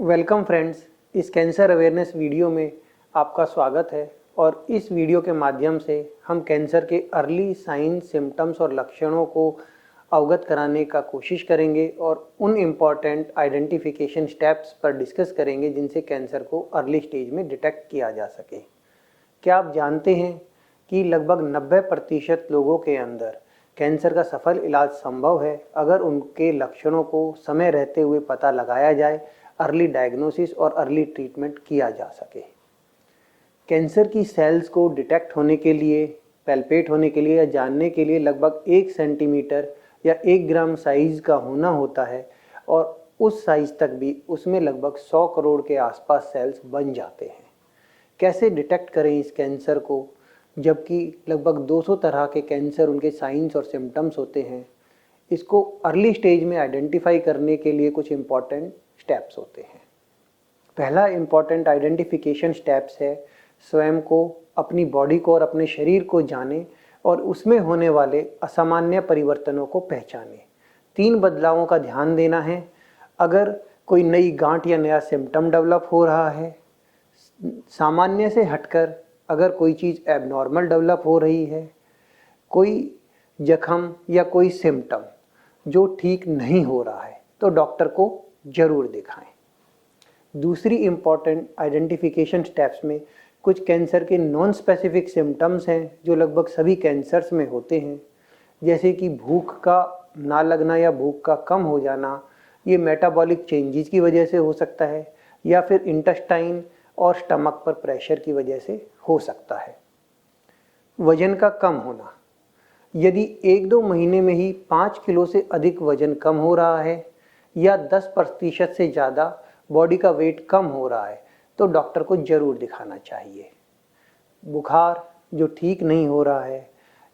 Welcome friends, इस cancer awareness video में आपका स्वागत है। और इस वीडियो के माध्यम से हम कैंसर के अर्ली साइन, सिम्टम्स और लक्षणों को अवगत कराने का कोशिश करेंगे और उन इम्पॉर्टेंट आइडेंटिफिकेशन स्टेप्स पर डिस्कस करेंगे जिनसे कैंसर को अर्ली स्टेज में डिटेक्ट किया जा सके। क्या आप जानते हैं कि लगभग 90% लोगों के अंदर कैंसर का सफल इलाज संभव है अगर उनके लक्षणों को समय रहते हुए पता लगाया जाए, अर्ली डायग्नोसिस और अर्ली ट्रीटमेंट किया जा सके। कैंसर की सेल्स को डिटेक्ट होने के लिए, पैल्पेट होने के लिए या जानने के लिए लगभग 1 सेंटीमीटर या 1 ग्राम साइज का होना होता है और उस साइज तक भी उसमें लगभग 100 करोड़ के आसपास सेल्स बन जाते हैं। कैसे डिटेक्ट करें इस कैंसर को, जबकि लगभग 200 तरह के कैंसर उनके साइंस और सिम्टम्स होते हैं। इसको अर्ली स्टेज में आइडेंटिफाई करने के लिए कुछ इम्पॉर्टेंट स्टेप्स होते हैं। पहला इम्पॉर्टेंट आइडेंटिफिकेशन स्टेप्स है स्वयं को, अपनी बॉडी को और अपने शरीर को जाने और उसमें होने वाले असामान्य परिवर्तनों को पहचाने। 3 बदलावों का ध्यान देना है। अगर कोई नई गांठ या नया सिम्टम डेवलप हो रहा है, सामान्य से हटकर अगर कोई चीज़ एबनॉर्मल डेवलप हो रही है, कोई जख्म या कोई सिम्टम जो ठीक नहीं हो रहा है, तो डॉक्टर को जरूर दिखाएं। दूसरी इम्पॉर्टेंट आइडेंटिफिकेशन स्टेप्स में कुछ कैंसर के नॉन स्पेसिफिक सिम्टम्स हैं जो लगभग सभी कैंसर्स में होते हैं, जैसे कि भूख का ना लगना या भूख का कम हो जाना। ये मेटाबॉलिक चेंजेस की वजह से हो सकता है या फिर इंटेस्टाइन और स्टमक पर प्रेशर की वजह से हो सकता है। वजन का कम होना, यदि 1-2 महीने में ही 5 किलो से अधिक वजन कम हो रहा है या 10% से ज़्यादा बॉडी का वेट कम हो रहा है, तो डॉक्टर को ज़रूर दिखाना चाहिए। बुखार जो ठीक नहीं हो रहा है,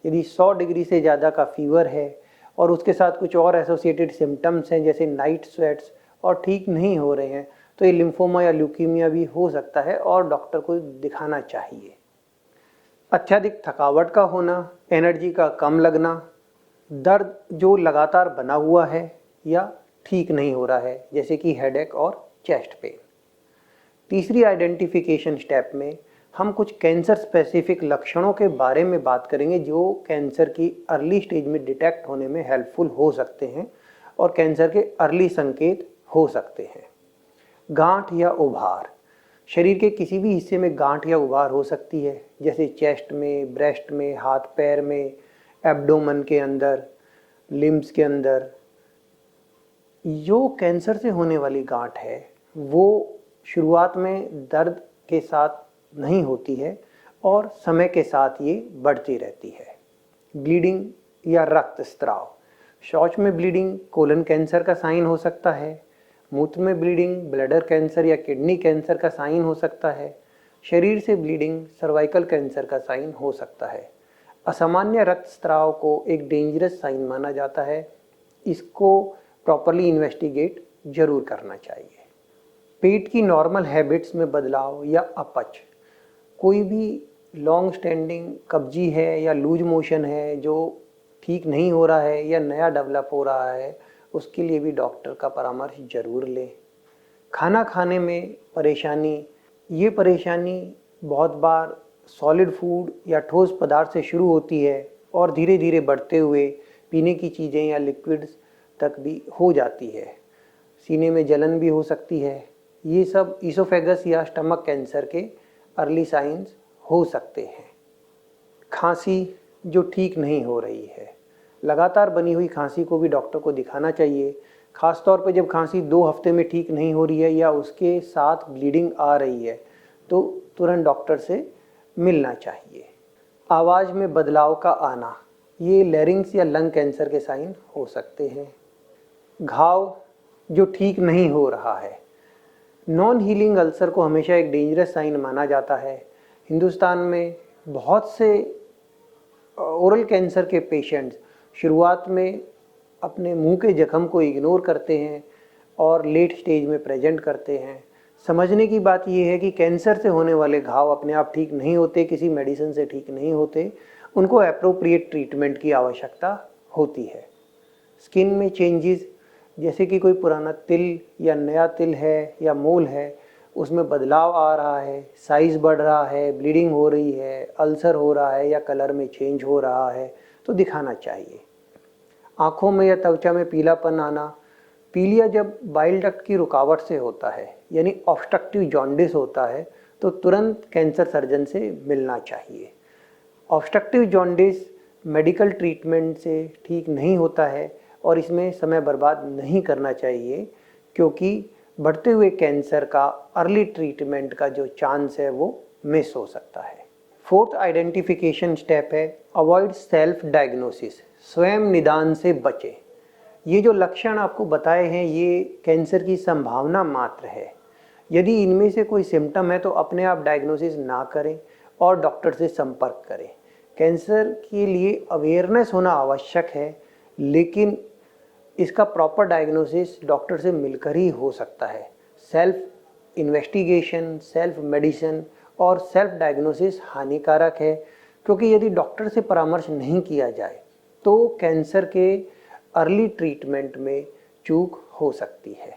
यदि 100 डिग्री से ज़्यादा का फीवर है और उसके साथ कुछ और एसोसिएटेड सिम्टम्स हैं जैसे नाइट स्वेट्स और ठीक नहीं हो रहे हैं, तो ये लिम्फोमा या ल्यूकीमिया भी हो सकता है और डॉक्टर को दिखाना चाहिए। अत्यधिक थकावट का होना, एनर्जी का कम लगना, दर्द जो लगातार बना हुआ है या ठीक नहीं हो रहा है जैसे कि हेडेक और चेस्ट पेन। तीसरी आइडेंटिफिकेशन स्टेप में हम कुछ कैंसर स्पेसिफिक लक्षणों के बारे में बात करेंगे जो कैंसर की अर्ली स्टेज में डिटेक्ट होने में हेल्पफुल हो सकते हैं और कैंसर के अर्ली संकेत हो सकते हैं। गांठ या उभार, शरीर के किसी भी हिस्से में गांठ या उभार हो सकती है, जैसे चेस्ट में, ब्रेस्ट में, हाथ पैर में, एब्डोमेन के अंदर, लिम्स के अंदर। जो कैंसर से होने वाली गांठ है वो शुरुआत में दर्द के साथ नहीं होती है और समय के साथ ये बढ़ती रहती है। ब्लीडिंग या रक्तस्राव, शौच में ब्लीडिंग कोलन कैंसर का साइन हो सकता है। मूत्र में ब्लीडिंग ब्लैडर कैंसर या किडनी कैंसर का साइन हो सकता है। शरीर से ब्लीडिंग सर्वाइकल कैंसर का साइन हो सकता है। असामान्य रक्तस्राव को एक डेंजरस साइन माना जाता है। इसको प्रॉपरली इन्वेस्टिगेट जरूर करना चाहिए। पेट की नॉर्मल हैबिट्स में बदलाव या अपच, कोई भी लॉन्ग स्टैंडिंग कब्जी है या लूज मोशन है जो ठीक नहीं हो रहा है या नया डेवलप हो रहा है, उसके लिए भी डॉक्टर का परामर्श जरूर लें। खाना खाने में परेशानी, ये परेशानी बहुत बार सॉलिड फूड या ठोस पदार्थ से शुरू होती है और धीरे धीरे बढ़ते हुए पीने की चीज़ें या लिक्विड्स तक भी हो जाती है। सीने में जलन भी हो सकती है। ये सब ईसोफेगस या स्टमक कैंसर के अर्ली साइंस हो सकते हैं। खांसी जो ठीक नहीं हो रही है, लगातार बनी हुई खांसी को भी डॉक्टर को दिखाना चाहिए, खासतौर पर जब खांसी 2 हफ्ते में ठीक नहीं हो रही है या उसके साथ ब्लीडिंग आ रही है, तो तुरंत डॉक्टर से मिलना चाहिए। आवाज़ में बदलाव का आना, ये लैरिंक्स या लंग कैंसर के साइन हो सकते हैं। घाव जो ठीक नहीं हो रहा है, नॉन हीलिंग अल्सर को हमेशा एक डेंजरस साइन माना जाता है। हिंदुस्तान में बहुत से ओरल कैंसर के पेशेंट्स शुरुआत में अपने मुंह के जख्म को इग्नोर करते हैं और लेट स्टेज में प्रेजेंट करते हैं। समझने की बात यह है कि कैंसर से होने वाले घाव अपने आप ठीक नहीं होते, किसी मेडिसिन से ठीक नहीं होते, उनको एप्रोप्रिएट ट्रीटमेंट की आवश्यकता होती है। स्किन में चेंजेस जैसे कि कोई पुराना तिल या नया तिल है या मोल है, उसमें बदलाव आ रहा है, साइज़ बढ़ रहा है, ब्लीडिंग हो रही है, अल्सर हो रहा है या कलर में चेंज हो रहा है, तो दिखाना चाहिए। आँखों में या त्वचा में पीलापन आना, पीलिया जब बाइल डक्ट की रुकावट से होता है यानी ऑब्स्ट्रक्टिव जॉन्डिस होता है, तो तुरंत कैंसर सर्जन से मिलना चाहिए। ऑब्स्ट्रक्टिव जॉन्डिस मेडिकल ट्रीटमेंट से ठीक नहीं होता है और इसमें समय बर्बाद नहीं करना चाहिए, क्योंकि बढ़ते हुए कैंसर का अर्ली ट्रीटमेंट का जो चांस है वो मिस हो सकता है। फोर्थ आइडेंटिफिकेशन स्टेप है अवॉइड सेल्फ डायग्नोसिस, स्वयं निदान से बचें। ये जो लक्षण आपको बताए हैं ये कैंसर की संभावना मात्र है। यदि इनमें से कोई सिम्टम है तो अपने आप डायग्नोसिस ना करें और डॉक्टर से संपर्क करें। कैंसर के लिए अवेयरनेस होना आवश्यक है, लेकिन इसका प्रॉपर डायग्नोसिस डॉक्टर से मिलकर ही हो सकता है। सेल्फ इन्वेस्टिगेशन, सेल्फ मेडिसिन और सेल्फ डायग्नोसिस हानिकारक है, क्योंकि यदि डॉक्टर से परामर्श नहीं किया जाए तो कैंसर के अर्ली ट्रीटमेंट में चूक हो सकती है।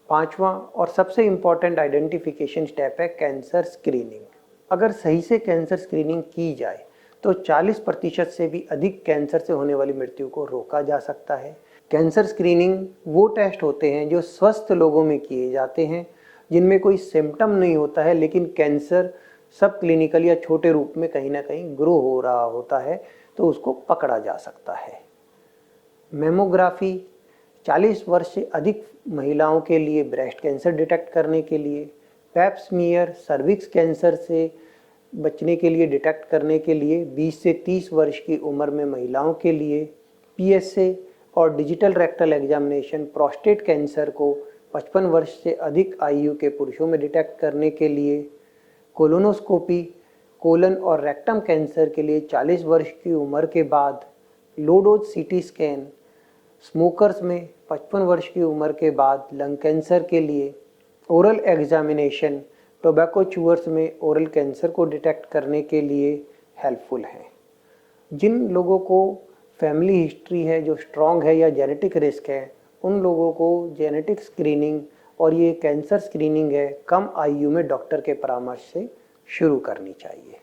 पांचवा और सबसे इम्पॉर्टेंट आइडेंटिफिकेशन स्टेप है कैंसर स्क्रीनिंग। अगर सही से कैंसर स्क्रीनिंग की जाए तो 40% से भी अधिक कैंसर से होने वाली मृत्यु को रोका जा सकता है। कैंसर स्क्रीनिंग वो टेस्ट होते हैं जो स्वस्थ लोगों में किए जाते हैं, जिनमें कोई सिम्टम नहीं होता है, लेकिन कैंसर सब क्लिनिकल या छोटे रूप में कहीं ना कहीं ग्रो हो रहा होता है, तो उसको पकड़ा जा सकता है। मेमोग्राफी 40 वर्ष से अधिक महिलाओं के लिए ब्रेस्ट कैंसर डिटेक्ट करने के लिए, पैप स्मीयर सर्विक्स कैंसर से बचने के लिए डिटेक्ट करने के लिए 20 से 30 वर्ष की उम्र में महिलाओं के लिए, पीएसए और digital rectal examination prostate cancer को 55 वर्ष से अधिक आयु के पुरुषों में डिटेक्ट करने के लिए, कोलोनोस्कोपी कोलन और रेक्टम कैंसर के लिए 40 वर्ष की उम्र के बाद, low dose CT scan smokers में 55 वर्ष की उम्र के बाद, लंग कैंसर के लिए ओरल एग्जामिनेशन टोबैको चूअर्स में ओरल कैंसर को डिटेक्ट करने के लिए हेल्पफुल हैं। जिन लोगों को फैमिली हिस्ट्री है जो स्ट्रॉन्ग है या जेनेटिक रिस्क है, उन लोगों को जेनेटिक स्क्रीनिंग और ये कैंसर स्क्रीनिंग है कम आयु में डॉक्टर के परामर्श से शुरू करनी चाहिए।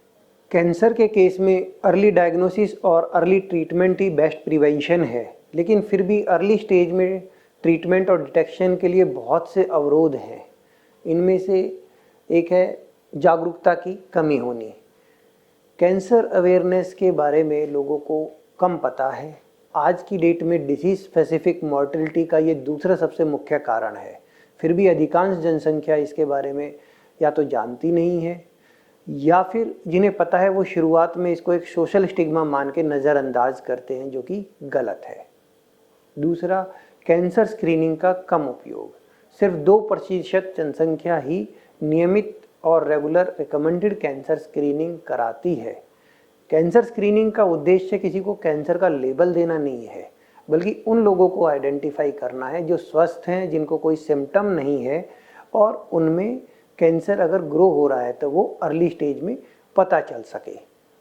कैंसर के केस में अर्ली डायग्नोसिस और अर्ली ट्रीटमेंट ही बेस्ट प्रिवेंशन है, लेकिन फिर भी अर्ली स्टेज में ट्रीटमेंट और डिटेक्शन के लिए बहुत से अवरोध हैं। इनमें से एक है जागरूकता की कमी होनी। कैंसर अवेयरनेस के बारे में लोगों को कम पता है। आज की डेट में डिसीज स्पेसिफिक मॉर्टेलिटी का ये दूसरा सबसे मुख्य कारण है। फिर भी अधिकांश जनसंख्या इसके बारे में या तो जानती नहीं है, या फिर जिन्हें पता है वो शुरुआत में इसको एक सोशल स्टिग्मा मान के नज़रअंदाज करते हैं, जो कि गलत है। दूसरा, कैंसर स्क्रीनिंग का कम उपयोग। सिर्फ 2% जनसंख्या ही नियमित और रेगुलर रिकमेंडेड कैंसर स्क्रीनिंग कराती है। कैंसर स्क्रीनिंग का उद्देश्य किसी को कैंसर का लेबल देना नहीं है, बल्कि उन लोगों को आइडेंटिफाई करना है जो स्वस्थ हैं, जिनको कोई सिम्टम नहीं है, और उनमें कैंसर अगर ग्रो हो रहा है तो वो अर्ली स्टेज में पता चल सके।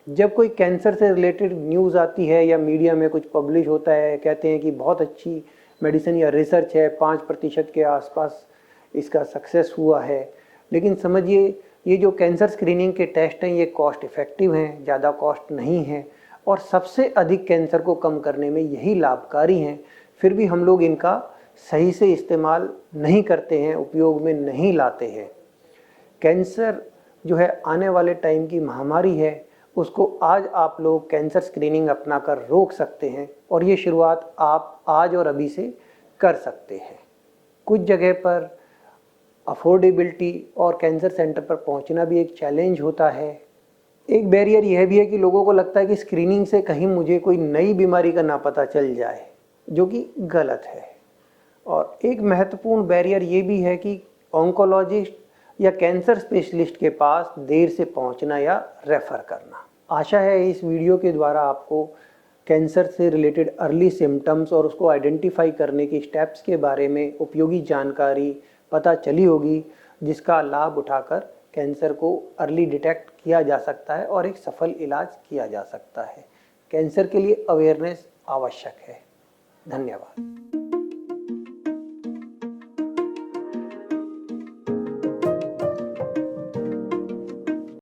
जब कोई कैंसर से रिलेटेड न्यूज़ आती है या मीडिया में कुछ पब्लिश होता है, कहते हैं कि बहुत अच्छी मेडिसिन या रिसर्च है, 5% के आसपास इसका सक्सेस हुआ है, लेकिन समझिए ये जो कैंसर स्क्रीनिंग के टेस्ट हैं ये कॉस्ट इफ़ेक्टिव हैं, ज़्यादा कॉस्ट नहीं है और सबसे अधिक कैंसर को कम करने में यही लाभकारी हैं। फिर भी हम लोग इनका सही से इस्तेमाल नहीं करते हैं, उपयोग में नहीं लाते हैं। कैंसर जो है आने वाले टाइम की महामारी है, उसको आज आप लोग कैंसर स्क्रीनिंग अपनाकर रोक सकते हैं, और ये शुरुआत आप आज और अभी से कर सकते हैं। कुछ जगह पर अफोर्डेबिलिटी और कैंसर सेंटर पर पहुंचना भी एक चैलेंज होता है। एक बैरियर यह भी है कि लोगों को लगता है कि स्क्रीनिंग से कहीं मुझे कोई नई बीमारी का ना पता चल जाए, जो कि गलत है। और एक महत्वपूर्ण बैरियर ये भी है कि ऑन्कोलॉजिस्ट या कैंसर स्पेशलिस्ट के पास देर से पहुंचना या रेफ़र करना। आशा है इस वीडियो के द्वारा आपको कैंसर से रिलेटेड अर्ली सिम्टम्स और उसको आइडेंटिफाई करने की स्टेप्स के बारे में उपयोगी जानकारी पता चली होगी, जिसका लाभ उठाकर कैंसर को अर्ली डिटेक्ट किया जा सकता है और एक सफल इलाज किया जा सकता है। कैंसर के लिए अवेयरनेस आवश्यक है। धन्यवाद।